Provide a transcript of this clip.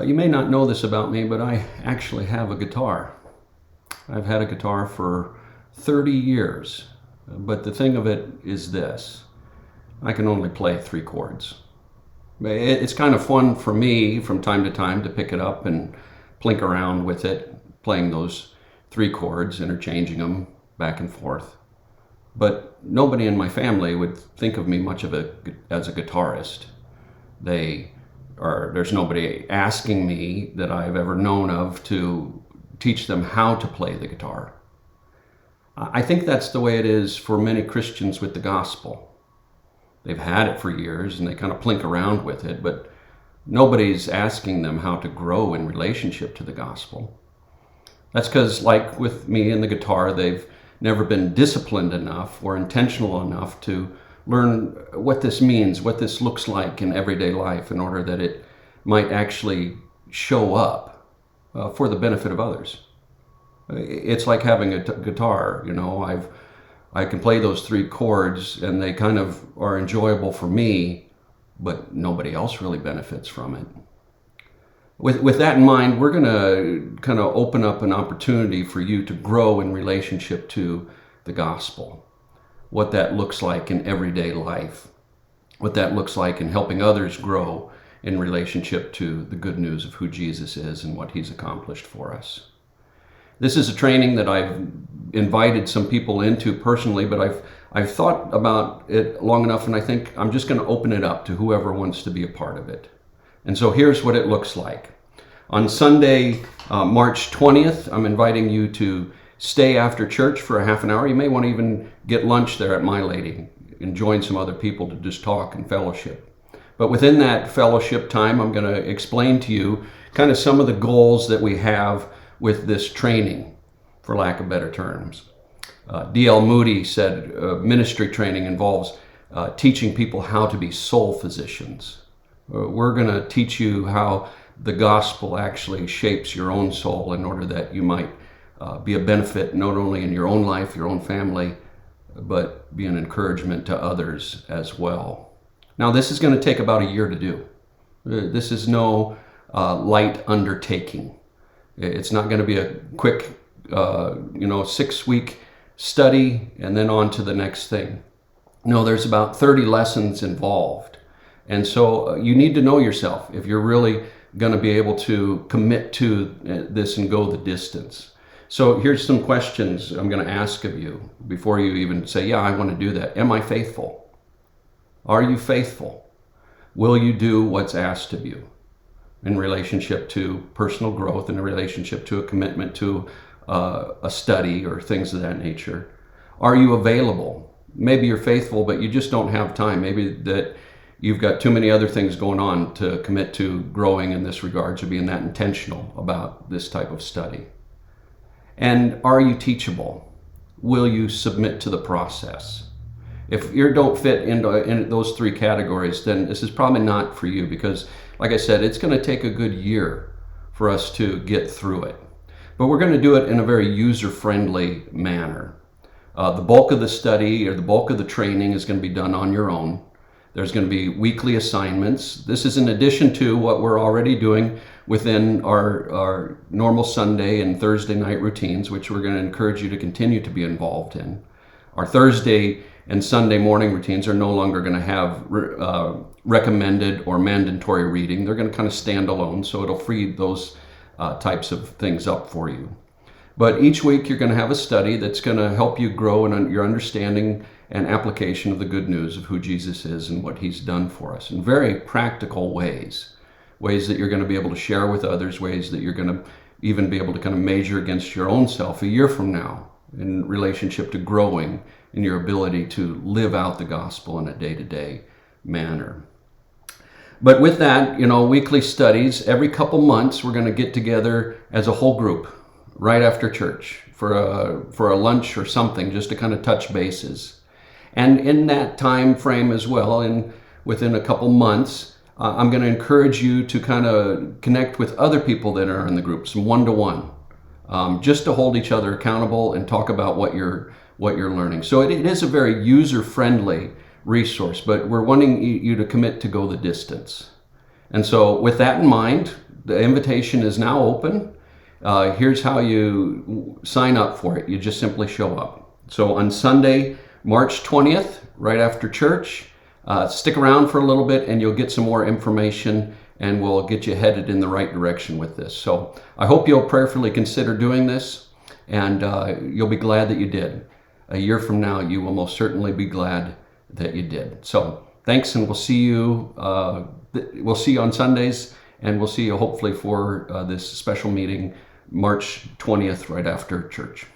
You may not know this about me, but I actually have a guitar. I've had a guitar for 30 years, but the thing of it is this: I can only play three chords. It's kind of fun for me from time to time to pick it up and plink around with it, playing those three chords, interchanging them back and forth. But nobody in my family would think of me much as a guitarist. There's nobody asking me that I've ever known of to teach them how to play the guitar. I think that's the way it is for many Christians with the gospel. They've had it for years and they kind of plink around with it, but nobody's asking them how to grow in relationship to the gospel. That's because, like with me and the guitar, they've never been disciplined enough or intentional enough to learn what this means, what this looks like in everyday life in order that it might actually show up for the benefit of others. It's like having a guitar, I can play those three chords and they kind of are enjoyable for me, but nobody else really benefits from it. With that in mind, we're going to kind of open up an opportunity for you to grow in relationship to the gospel, what that looks like in everyday life, what that looks like in helping others grow in relationship to the good news of who Jesus is and what he's accomplished for us. This is a training that I've invited some people into personally, but I've thought about it long enough, and I think I'm just going to open it up to whoever wants to be a part of it. And so here's what it looks like. On Sunday, March 20th, I'm inviting you to stay after church for a half an hour. You may want to even get lunch there at My Lady and join some other people to just talk and fellowship. But within that fellowship time, I'm going to explain to you kind of some of the goals that we have with this training, for lack of better terms. D.L. Moody said ministry training involves teaching people how to be soul physicians. We're going to teach you how the gospel actually shapes your own soul in order that you might be a benefit not only in your own life, your own family, but be an encouragement to others as well. Now, this is going to take about a year to do. This is no light undertaking. It's not going to be a quick, 6-week study and then on to the next thing. No, there's about 30 lessons involved. And so you need to know yourself if you're really going to be able to commit to this and go the distance. So here's some questions I'm going to ask of you before you even say, yeah, I want to do that. Am I faithful? Are you faithful? Will you do what's asked of you in relationship to personal growth, in a relationship to a commitment to a study or things of that nature? Are you available? Maybe you're faithful, but you just don't have time. Maybe that you've got too many other things going on to commit to growing in this regard, to being that intentional about this type of study. And are you teachable? Will you submit to the process? If you don't fit in those three categories, then this is probably not for you because, like I said, it's going to take a good year for us to get through it. But we're going to do it in a very user-friendly manner. The bulk of the study or the bulk of the training is going to be done on your own. There's going to be weekly assignments. This is in addition to what we're already doing within our normal Sunday and Thursday night routines, which we're going to encourage you to continue to be involved in. Our Thursday and Sunday morning routines are no longer going to have recommended or mandatory reading. They're going to kind of stand alone, so it'll free those types of things up for you. But each week you're going to have a study that's going to help you grow in your understanding and application of the good news of who Jesus is and what he's done for us in very practical ways that you're going to be able to share with others, ways that you're going to even be able to kind of measure against your own self a year from now in relationship to growing in your ability to live out the gospel in a day-to-day manner. But with that, weekly studies, every couple months we're going to get together as a whole group right after church for a lunch or something, just to kind of touch bases. And in that time frame as well, within a couple months, I'm going to encourage you to kind of connect with other people that are in the group, some one-to-one, just to hold each other accountable and talk about what you're learning. So it is a very user-friendly resource, but we're wanting you to commit to go the distance. And so with that in mind, the invitation is now open. Here's how you sign up for it. You just simply show up. So on Sunday, March 20th, right after church, stick around for a little bit and you'll get some more information, and we'll get you headed in the right direction with this. So I hope you'll prayerfully consider doing this, and you'll be glad that you did. A year from now, you will most certainly be glad that you did. So thanks, and we'll see you on Sundays, and we'll see you hopefully for this special meeting March 20th right after church.